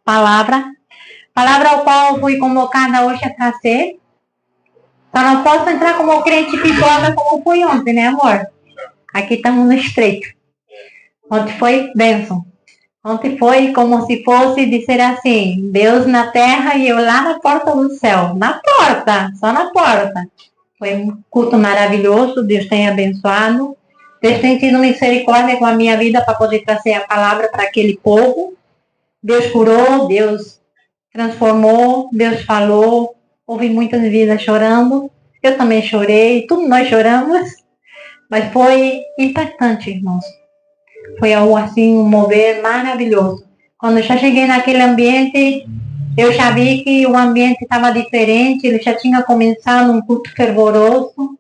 palavra. Palavra ao qual fui convocada hoje a trazer. Só não posso entrar como crente pipoca como fui ontem, né, amor? Aqui estamos no estreito. Ontem foi bênção. Ontem foi como se fosse dizer assim, Deus na terra e eu lá na porta do céu. Na porta, só na porta. Foi um culto maravilhoso, Deus tem abençoado. Deus tem tido misericórdia com a minha vida para poder trazer a palavra para aquele povo. Deus curou, Deus transformou, Deus falou. Houve muitas vidas chorando. Eu também chorei, todos nós choramos. Mas foi impactante, irmãos. Foi algo assim, um mover maravilhoso. Quando eu já cheguei naquele ambiente, eu já vi que o ambiente estava diferente, ele já tinha começado um culto fervoroso.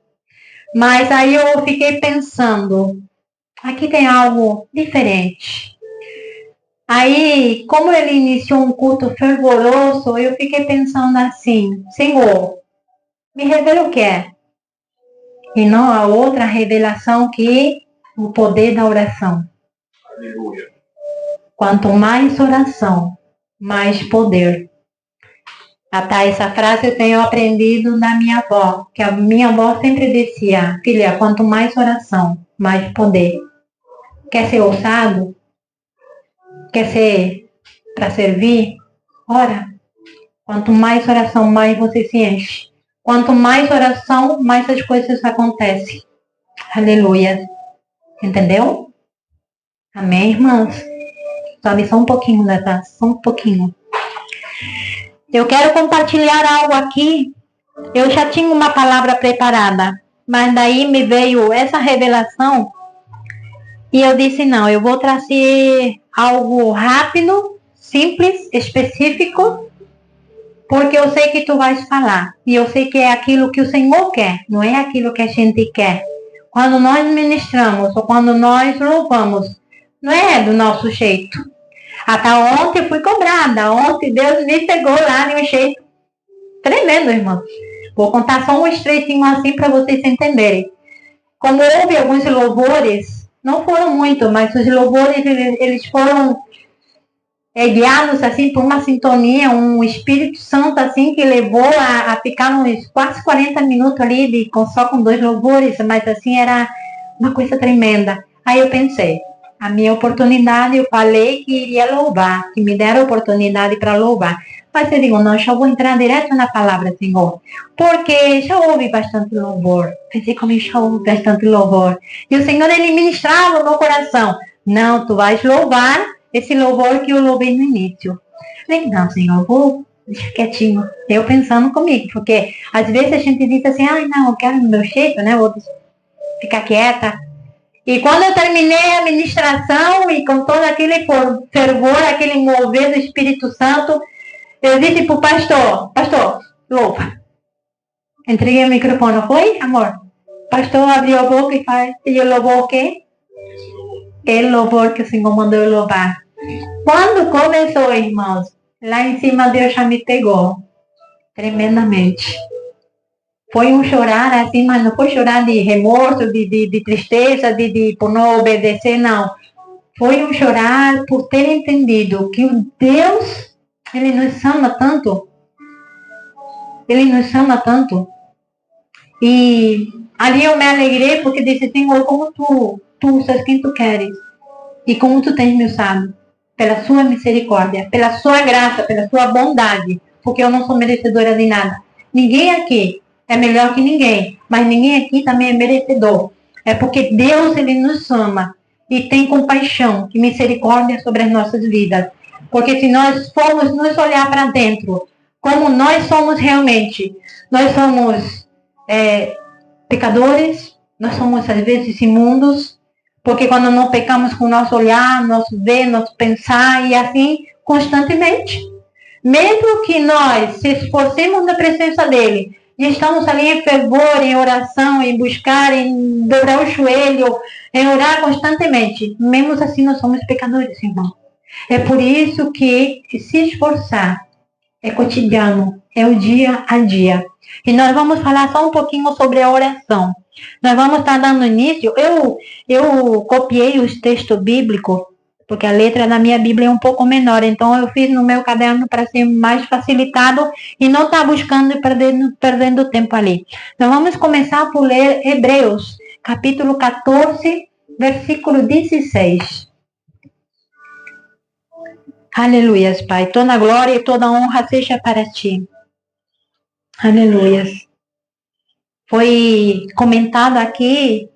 Mas aí eu fiquei pensando, aqui tem algo diferente. Aí, como ele iniciou um culto fervoroso, eu fiquei pensando assim, Senhor, me revela o que é. E não a outra revelação que o poder da oração. Aleluia. Quanto mais oração, mais poder. Até essa frase eu tenho aprendido da minha avó, que a minha avó sempre dizia, filha, quanto mais oração, mais poder. Quer ser ousado? Quer ser para servir? Ora. Quanto mais oração, mais você se enche. Quanto mais oração, mais as coisas acontecem. Aleluia. Entendeu? Amém, irmãs? Sobe só um pouquinho, né, tá? Só um pouquinho. Eu quero compartilhar algo aqui. Eu já tinha uma palavra preparada, mas daí me veio essa revelação e eu disse, não, eu vou trazer algo rápido, simples, específico, porque eu sei que tu vais falar. E eu sei que é aquilo que o Senhor quer, não é aquilo que a gente quer. Quando nós ministramos ou quando nós louvamos, não é do nosso jeito. Até ontem fui cobrada. Ontem Deus me pegou lá de um jeito tremendo, irmão. Vou contar só um estreitinho assim para vocês entenderem. Como houve alguns louvores, não foram muito, mas os louvores eles foram guiados assim por uma sintonia, um Espírito Santo assim que levou a ficar uns quase 40 minutos ali só com 2 louvores, mas assim era uma coisa tremenda. Aí eu pensei, a minha oportunidade, eu falei que iria louvar, que me deram a oportunidade para louvar. Mas eu digo, não, já vou entrar direto na palavra, Senhor. Porque já houve bastante louvor. Pensei como já houve bastante louvor. E o Senhor, Ele ministrava no meu coração. Não, tu vais louvar esse louvor que eu louvei no início. Falei, não, Senhor, vou deixar quietinho. Eu pensando comigo. Porque às vezes a gente diz assim, ai, não, eu quero do meu jeito, né? Vou ficar quieta. E quando eu terminei a ministração e com todo aquele fervor, aquele mover do Espírito Santo, eu disse pro pastor, louva. Entreguei o microfone, foi, amor? O pastor abriu a boca e faz, e eu louvou o quê? Aquele louvor que o Senhor mandou eu louvar. Quando começou, irmãos, lá em cima Deus já me pegou tremendamente. Foi um chorar assim, mas não foi chorar de remorso, de tristeza, por não obedecer, não. Foi um chorar por ter entendido que o Deus, Ele nos ama tanto. Ele nos ama tanto. E ali eu me alegrei porque disse, Senhor, como tu usas quem tu queres. E como tu tens me usado. Pela sua misericórdia, pela sua graça, pela sua bondade. Porque eu não sou merecedora de nada. Ninguém aqui é melhor que ninguém, mas ninguém aqui também é merecedor. É porque Deus, Ele nos ama e tem compaixão e misericórdia sobre as nossas vidas. Porque se nós formos nos olhar para dentro, como nós somos realmente, nós somos pecadores, nós somos às vezes imundos, porque quando não pecamos com o nosso olhar, nosso ver, nosso pensar e assim constantemente. Mesmo que nós se esforcemos na presença dEle, e estamos ali em fervor, em oração, em buscar, em dobrar o joelho, em orar constantemente. Mesmo assim, nós somos pecadores, irmão. É por isso que se esforçar é cotidiano, é o dia a dia. E nós vamos falar só um pouquinho sobre a oração. Nós vamos estar dando início. Eu copiei os textos bíblicos porque a letra da minha Bíblia é um pouco menor, então eu fiz no meu caderno para ser mais facilitado e não estar buscando e perdendo tempo ali. Então vamos começar por ler Hebreus, capítulo 14, versículo 16. Aleluias, Pai. Toda glória e toda honra seja para ti. Aleluias. Foi comentado aqui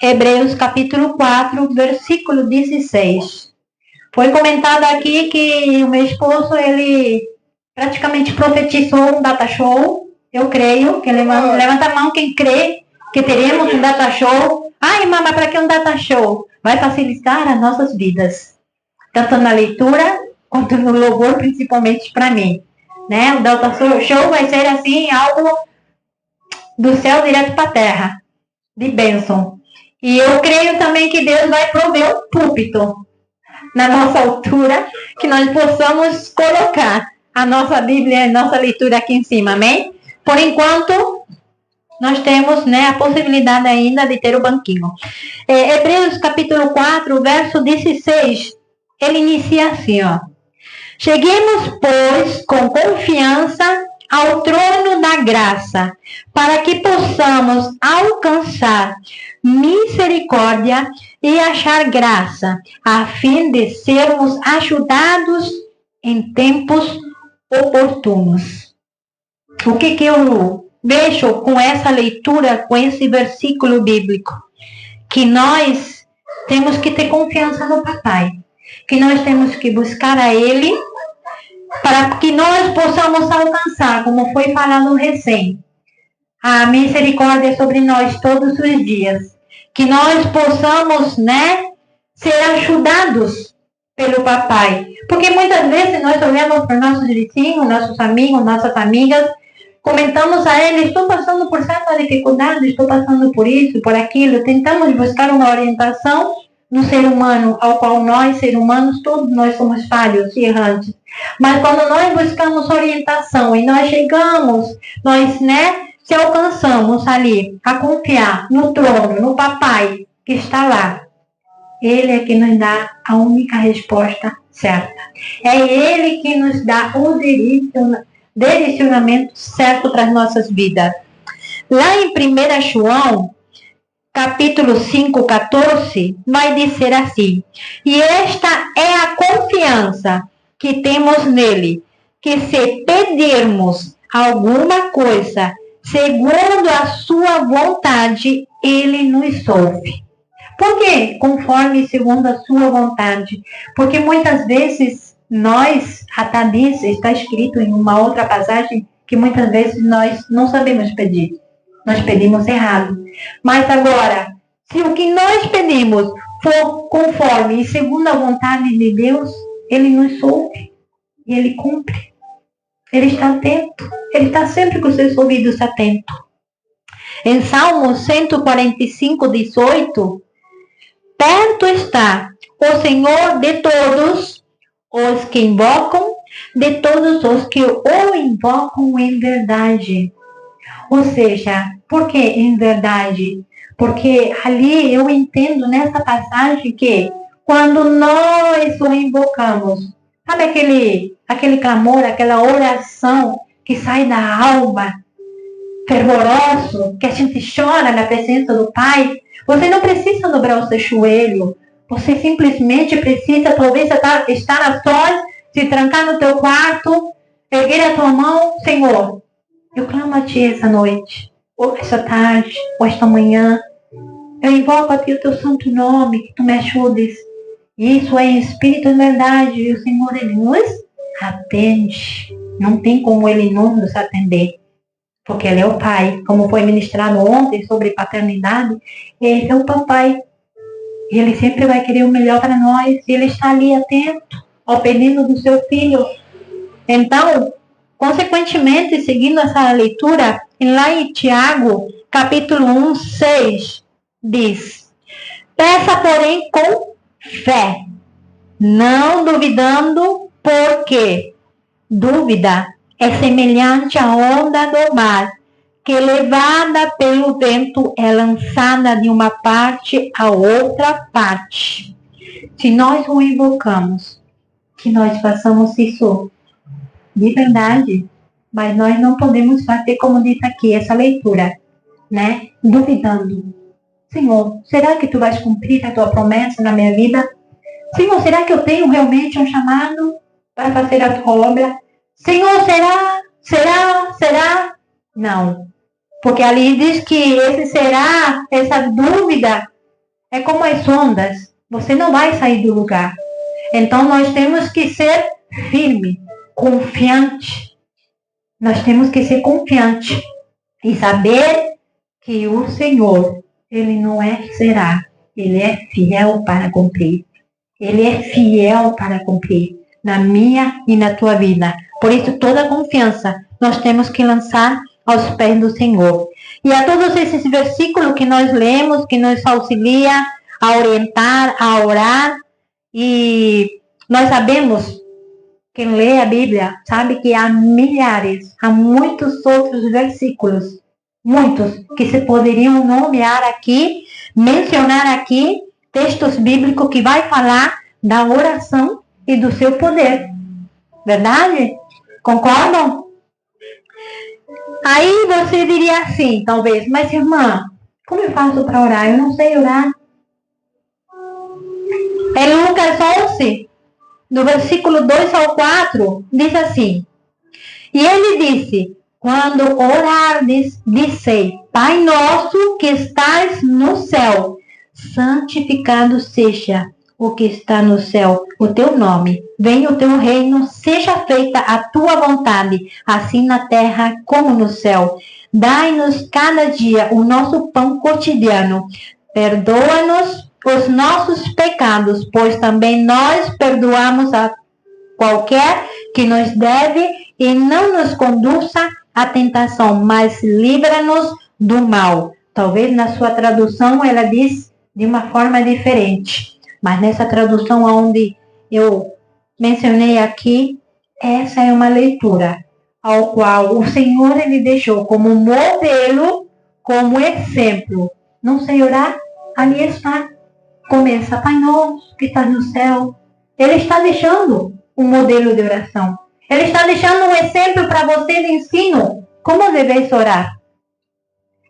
Hebreus capítulo 4, versículo 16. Foi comentado aqui que o meu esposo, ele praticamente profetizou um data show. Eu creio, que levanta a mão quem crê que teremos um data show. Ai, mama, para que um data show? Vai facilitar as nossas vidas, tanto na leitura quanto no louvor, principalmente para mim. Né? O data show vai ser assim, algo do céu direto para a terra, de bênção. E eu creio também que Deus vai prover um púlpito na nossa altura, que nós possamos colocar a nossa Bíblia, a nossa leitura aqui em cima, amém? Por enquanto, nós temos, né, a possibilidade ainda de ter o banquinho. Hebreus capítulo 4, verso 16, ele inicia assim, ó. Cheguemos, pois, com confiança ao trono da graça, para que possamos alcançar misericórdia e achar graça, a fim de sermos ajudados em tempos oportunos. O que eu vejo com essa leitura, com esse versículo bíblico? Que nós temos que ter confiança no Papai, que nós temos que buscar a Ele, para que nós possamos alcançar, como foi falado recém, a misericórdia sobre nós todos os dias. Que nós possamos, né, ser ajudados pelo Papai. Porque muitas vezes nós olhamos para nossos vizinhos, nossos amigos, nossas amigas, comentamos a eles, estou passando por certa dificuldade, estou passando por isso, por aquilo. Tentamos buscar uma orientação no ser humano, ao qual nós, seres humanos, todos nós somos falhos e errantes. Mas quando nós buscamos orientação e nós chegamos, nós, né, se alcançamos ali a confiar no trono, no Papai que está lá, Ele é que nos dá a única resposta certa. É Ele que nos dá o direcionamento certo para as nossas vidas. Lá em 1 João, capítulo 5, 14, vai dizer assim: e esta é a confiança que temos nele, que se pedirmos alguma coisa segundo a sua vontade, ele nos ouve. Por quê? Conforme segundo a sua vontade. Porque muitas vezes nós, até diz, está escrito em uma outra passagem, que muitas vezes nós não sabemos pedir. Nós pedimos errado. Mas agora, se o que nós pedimos for conforme e segundo a vontade de Deus, Ele nos ouve e Ele cumpre. Ele está atento. Ele está sempre com seus ouvidos atentos. Em Salmo 145, 18, perto está o Senhor de todos os que invocam, de todos os que o invocam em verdade. Ou seja, por que em verdade? Porque ali eu entendo nessa passagem que quando nós o invocamos, sabe aquele clamor, aquela oração que sai da alma, fervoroso, que a gente chora na presença do Pai, você não precisa dobrar o seu joelho, você simplesmente precisa talvez estar a sós, se trancar no teu quarto, erguer a tua mão, Senhor, eu clamo a Ti essa noite, ou essa tarde, ou esta manhã, eu invoco a Ti o Teu santo nome, que Tu me ajudes. Isso é em espírito e verdade, e o Senhor, Ele nos atende. Não tem como Ele não nos atender, porque Ele é o Pai. Como foi ministrado ontem sobre paternidade, Ele é o Papai. Ele sempre vai querer o melhor para nós, e Ele está ali atento ao pedido do seu Filho. Então, consequentemente, seguindo essa leitura, lá em Tiago, capítulo 1, 6, diz: peça, porém, com fé, não duvidando, porque dúvida é semelhante à onda do mar, que levada pelo vento é lançada de uma parte a outra parte. Se nós o invocamos, que nós façamos isso de verdade, mas nós não podemos fazer como diz aqui, essa leitura, né? Duvidando. Senhor, será que tu vais cumprir a tua promessa na minha vida? Senhor, será que eu tenho realmente um chamado para fazer a tua obra? Senhor, será? Será? Será? Não. Porque ali diz que esse será, essa dúvida, é como as ondas. Você não vai sair do lugar. Então nós temos que ser firme, confiante. Nós temos que ser confiante e saber que o Senhor, Ele não é será, Ele é fiel para cumprir. Ele é fiel para cumprir na minha e na tua vida. Por isso, toda a confiança nós temos que lançar aos pés do Senhor. E a todos esses versículos que nós lemos, que nos auxilia a orientar, a orar, e nós sabemos, quem lê a Bíblia, sabe que há milhares, há muitos outros versículos, muitos, que se poderiam nomear aqui, mencionar aqui, textos bíblicos que vai falar da oração e do seu poder. Verdade? Concordam? Aí você diria assim, talvez, mas irmã, como eu faço para orar? Eu não sei orar. Em Lucas 11, no versículo 2 ao 4, diz assim: E ele disse, quando orardes, dizei, Pai nosso que estás no céu, santificado seja o que está no céu, o teu nome. Venha o teu reino, seja feita a tua vontade, assim na terra como no céu. Dai-nos cada dia o nosso pão cotidiano. Perdoa-nos os nossos pecados, pois também nós perdoamos a qualquer que nos deve, e não nos conduza à tentação, mas livra-nos do mal. Talvez na sua tradução ela diz de uma forma diferente, mas nessa tradução onde eu mencionei aqui, essa é uma leitura ao qual o Senhor ele deixou como modelo, como exemplo. Não sei orar? Ali está. Começa, Pai nosso que estás no céu. Ele está deixando um modelo de oração. Ele está deixando um exemplo para você de ensino. Como deveis orar?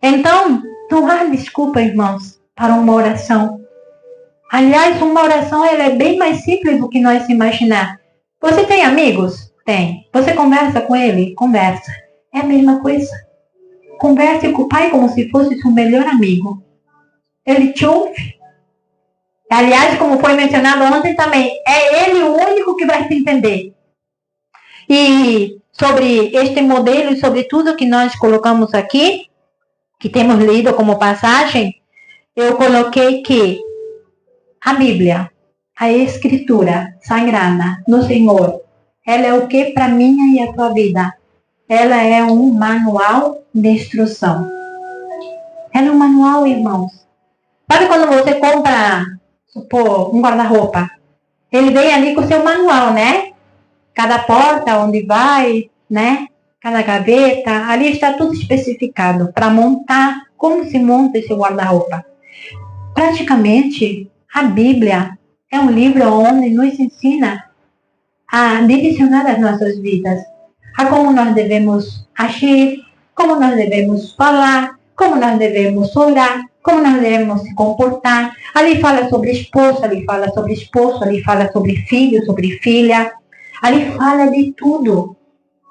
Então, não há desculpa, irmãos, para uma oração. Aliás, uma oração ela é bem mais simples do que nós imaginar. Você tem amigos? Tem. Você conversa com ele? Conversa. É a mesma coisa. Converse com o Pai como se fosse seu melhor amigo. Ele te ouve. Aliás, como foi mencionado ontem também, é ele o único que vai te entender. E sobre este modelo e sobre tudo que nós colocamos aqui, que temos lido como passagem, eu coloquei que a Bíblia, a Escritura Sagrada do Senhor, ela é o que para minha e a tua vida? Ela é um manual de instrução. Ela é um manual, irmãos. Sabe quando você compra, supor, um guarda-roupa? Ele vem ali com o seu manual, né? Cada porta, onde vai, né? Cada gaveta, ali está tudo especificado para montar, como se monta esse guarda-roupa. Praticamente, a Bíblia é um livro onde nos ensina a direcionar as nossas vidas, a como nós devemos agir, como nós devemos falar, como nós devemos orar, como nós devemos se comportar. Ali fala sobre esposa, ali fala sobre esposo, ali fala sobre filho, sobre filha. Ali fala de tudo.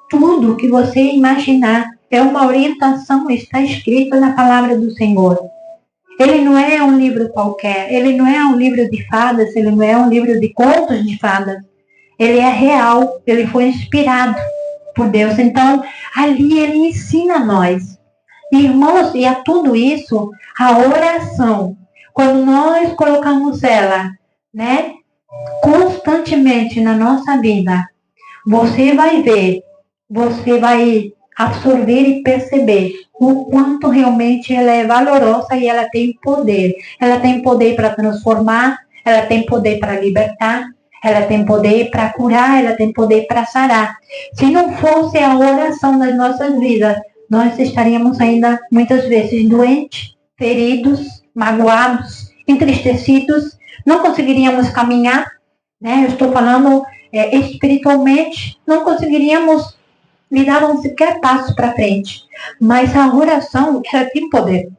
Tudo que você imaginar. É uma orientação, está escrito na palavra do Senhor. Ele não é um livro qualquer. Ele não é um livro de fadas. Ele não é um livro de contos de fadas. Ele é real. Ele foi inspirado por Deus. Então, ali ele ensina a nós. Irmãos, e a tudo isso, a oração, quando nós colocamos ela, né, constantemente na nossa vida, você vai ver, você vai absorver e perceber o quanto realmente ela é valorosa e ela tem poder. Ela tem poder para transformar, ela tem poder para libertar, ela tem poder para curar, ela tem poder para sarar. Se não fosse a oração das nossas vidas, nós estaríamos ainda muitas vezes doentes, feridos, magoados, entristecidos, não conseguiríamos caminhar, né? Eu estou falando espiritualmente, não conseguiríamos me dar um sequer passo para frente. Mas a oração, ela tem poder.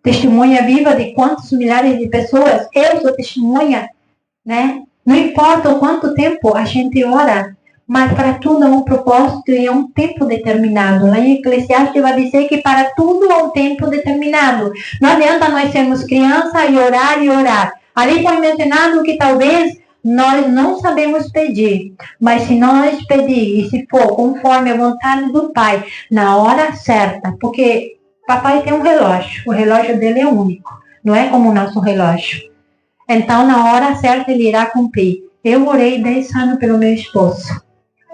Testemunha viva de quantos milhares de pessoas, eu sou testemunha, né? Não importa o quanto tempo a gente ora, mas para tudo há um propósito e há um tempo determinado. Lá em Eclesiastes vai dizer que para tudo há um tempo determinado. Não adianta nós sermos criança e orar e orar. Ali foi mencionado que talvez nós não sabemos pedir, mas se nós pedir e se for conforme a vontade do Pai, na hora certa, porque papai tem um relógio, o relógio dele é único, não é como o nosso relógio. Então, na hora certa, ele irá cumprir. Eu orei 10 anos pelo meu esposo,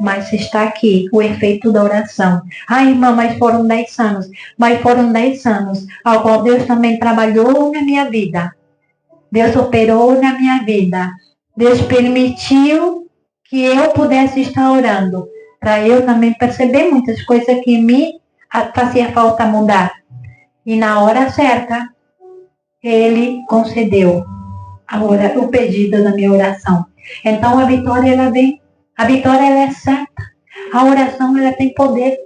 mas está aqui o efeito da oração. Ai, irmã, mas foram 10 anos. Mas foram 10 anos, ao qual Deus também trabalhou na minha vida. Deus operou na minha vida. Deus permitiu que eu pudesse estar orando, para eu também perceber muitas coisas que me fazia falta mudar. E na hora certa, Ele concedeu o pedido da minha oração. Então a vitória, ela vem. A vitória, ela é certa. A oração, ela tem poder.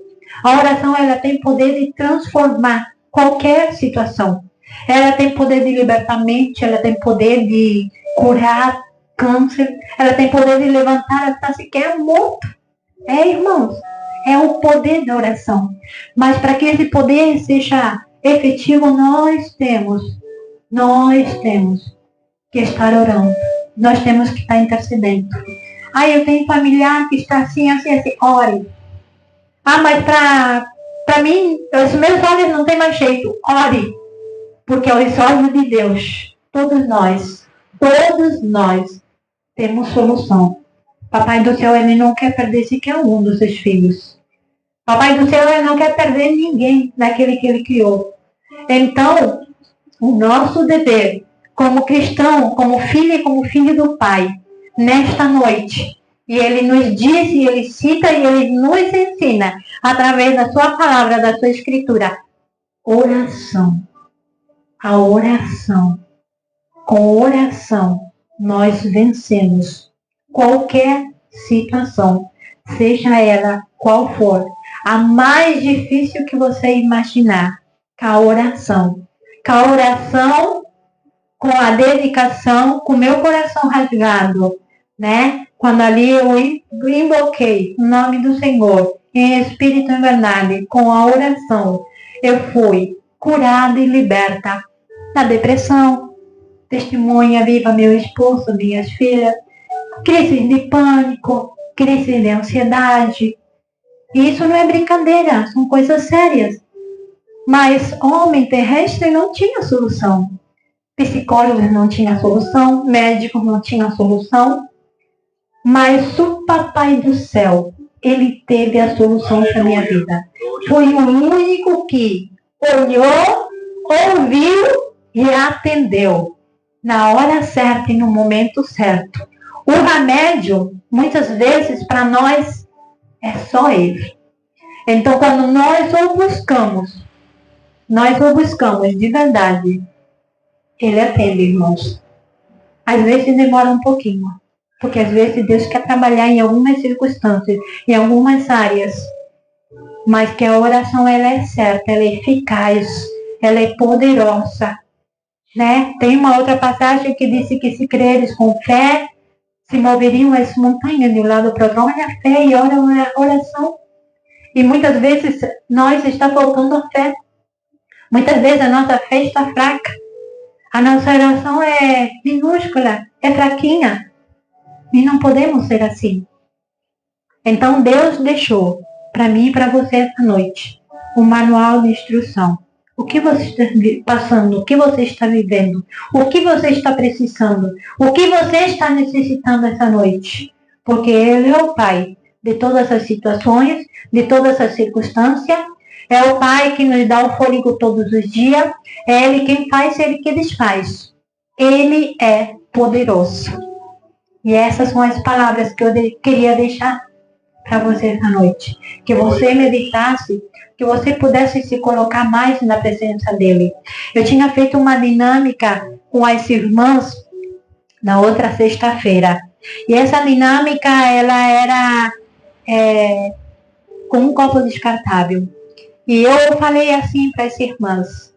A oração, ela tem poder de transformar qualquer situação. Ela tem poder de libertar a mente, ela tem poder de curar câncer, ela tem poder de levantar até sequer morto. Irmãos, é o poder da oração. Mas para que esse poder seja efetivo, nós temos que estar orando. Nós temos que estar intercedendo. Eu tenho familiar que está assim, ore. Mas para mim, os meus olhos não tem mais jeito. Ore. Porque aos olhos de Deus, todos nós temos solução. Papai do céu, ele não quer perder sequer um dos seus filhos. Papai do céu, ele não quer perder ninguém daquele que ele criou. Então, o nosso dever, como cristão, como filho e como filho do Pai, nesta noite, e ele nos diz, e ele cita, e ele nos ensina, através da sua palavra, da sua escritura, oração. A oração. Com oração, nós vencemos qualquer situação, seja ela qual for, a mais difícil que você imaginar, com a oração. Com a oração, com a dedicação, com o meu coração rasgado, né? Quando ali eu invoquei o nome do Senhor, em espírito e verdade, com a oração, eu fui curada e liberta da depressão. Testemunha viva meu esposo, minhas filhas, crise de pânico, crise de ansiedade. E isso não é brincadeira, são coisas sérias. Mas homem terrestre não tinha solução. Psicólogos não tinham solução, médicos não tinham solução. Mas o Papai do Céu, ele teve a solução para a minha vida. Foi o único que olhou, ouviu e atendeu. Na hora certa e no momento certo. O remédio, muitas vezes, para nós, é só ele. Então, quando nós o buscamos de verdade, ele atende, irmãos. Às vezes demora um pouquinho, porque às vezes Deus quer trabalhar em algumas circunstâncias, em algumas áreas, mas que a oração, ela é certa, ela é eficaz, ela é poderosa. Né? Tem uma outra passagem que diz que se creres com fé, se moveriam as montanhas de um lado para o outro. Olha a fé e olha a oração. E muitas vezes nós está faltando a fé. Muitas vezes a nossa fé está fraca. A nossa oração é minúscula, é fraquinha. E não podemos ser assim. Então Deus deixou para mim e para você essa noite um manual de instrução. O que você está passando, o que você está vivendo, o que você está precisando, o que você está necessitando essa noite. Porque Ele é o Pai de todas as situações, de todas as circunstâncias. É o Pai que nos dá o fôlego todos os dias. É Ele quem faz, Ele que desfaz. Ele é poderoso. E essas são as palavras que eu queria deixar para você essa noite. Que você meditasse, que você pudesse se colocar mais na presença dele. Eu tinha feito uma dinâmica com as irmãs na outra sexta-feira. E essa dinâmica, ela era com um copo descartável. E eu falei assim para as irmãs: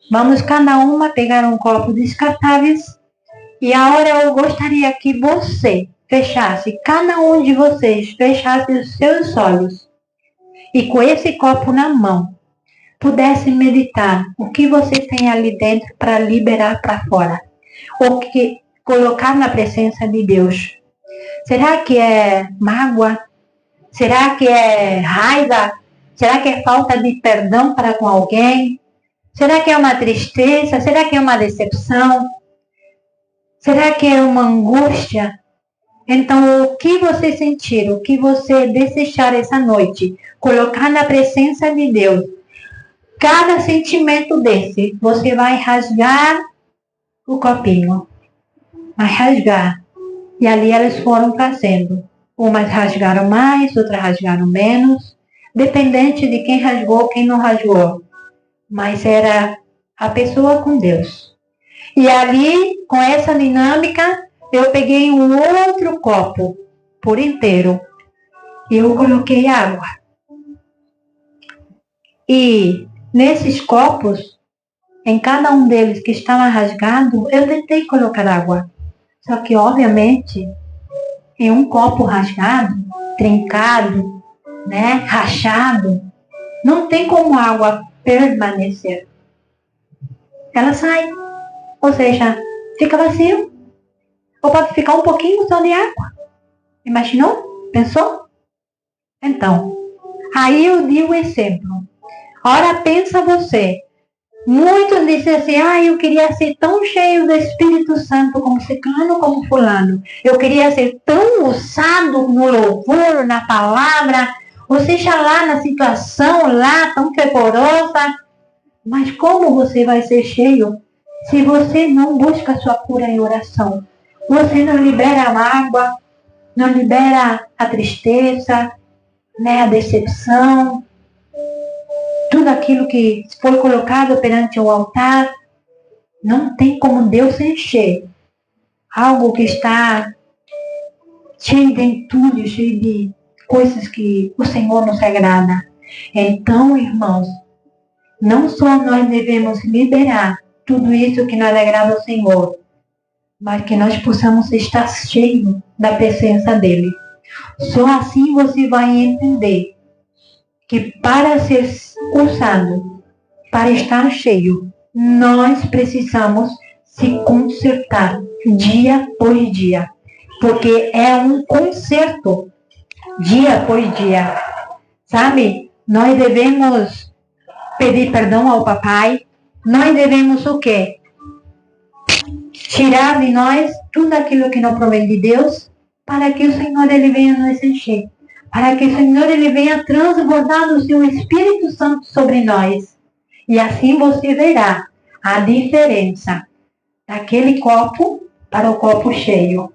vamos cada uma pegar um copo descartável e agora eu gostaria que você fechasse, cada um de vocês fechasse os seus olhos e com esse copo na mão pudesse meditar o que você tem ali dentro para liberar para fora, o que colocar na presença de Deus. Será que é mágoa? Será que é raiva? Será que é falta de perdão para com alguém? Será que é uma tristeza? Será que é uma decepção? Será que é uma angústia? Então, o que você sentir, o que você desejar essa noite, colocar na presença de Deus, cada sentimento desse, você vai rasgar o copinho. Vai rasgar. E ali elas foram fazendo. Umas rasgaram mais, outras rasgaram menos, dependente de quem rasgou, quem não rasgou. Mas era a pessoa com Deus. E ali, com essa dinâmica, eu peguei um outro copo por inteiro e eu coloquei água. E nesses copos, em cada um deles que estava rasgado, eu tentei colocar água. Só que, obviamente, em um copo rasgado, trincado, rachado, não tem como a água permanecer. Ela sai. Ou seja, fica vazio. Ou pode ficar um pouquinho só de água. Imaginou? Pensou? Então, aí eu digo o exemplo. Ora, pensa você. Muitos dizem assim, eu queria ser tão cheio do Espírito Santo como ciclano, como fulano. Eu queria ser tão usado no louvor, na palavra, ou seja lá na situação, lá tão fervorosa. Mas como você vai ser cheio se você não busca a sua cura em oração? Você não libera a mágoa, não libera a tristeza, a decepção, tudo aquilo que foi colocado perante o altar. Não tem como Deus encher algo que está cheio de entulho, cheio de coisas que o Senhor nos agrada. Então, irmãos, não só nós devemos liberar tudo isso que nos agrada ao Senhor, mas que nós possamos estar cheios da presença dEle. Só assim você vai entender que para ser usado, para estar cheio, nós precisamos se consertar dia após dia. Porque é um conserto dia após dia. Sabe? Nós devemos pedir perdão ao papai. Nós devemos o quê? Tirar de nós tudo aquilo que não provém de Deus, para que o Senhor ele venha nos encher. Para que o Senhor ele venha transbordar o seu Espírito Santo sobre nós. E assim você verá a diferença daquele copo para o copo cheio.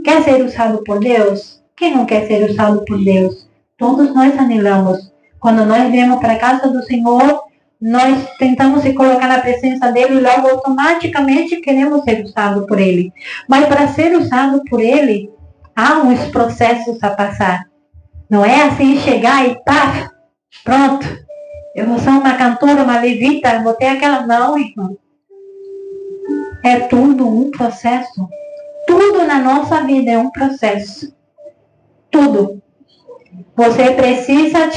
Quer ser usado por Deus? Quem não quer ser usado por Deus? Todos nós anelamos. Quando nós viemos para a casa do Senhor, nós tentamos se colocar na presença dele e logo automaticamente queremos ser usados por ele. Mas para ser usado por ele, há uns processos a passar. Não é assim chegar e pá, pronto. Eu vou ser uma cantora, uma levita, vou ter aquela... Não, irmão. É tudo um processo. Tudo na nossa vida é um processo. Tudo. Você precisa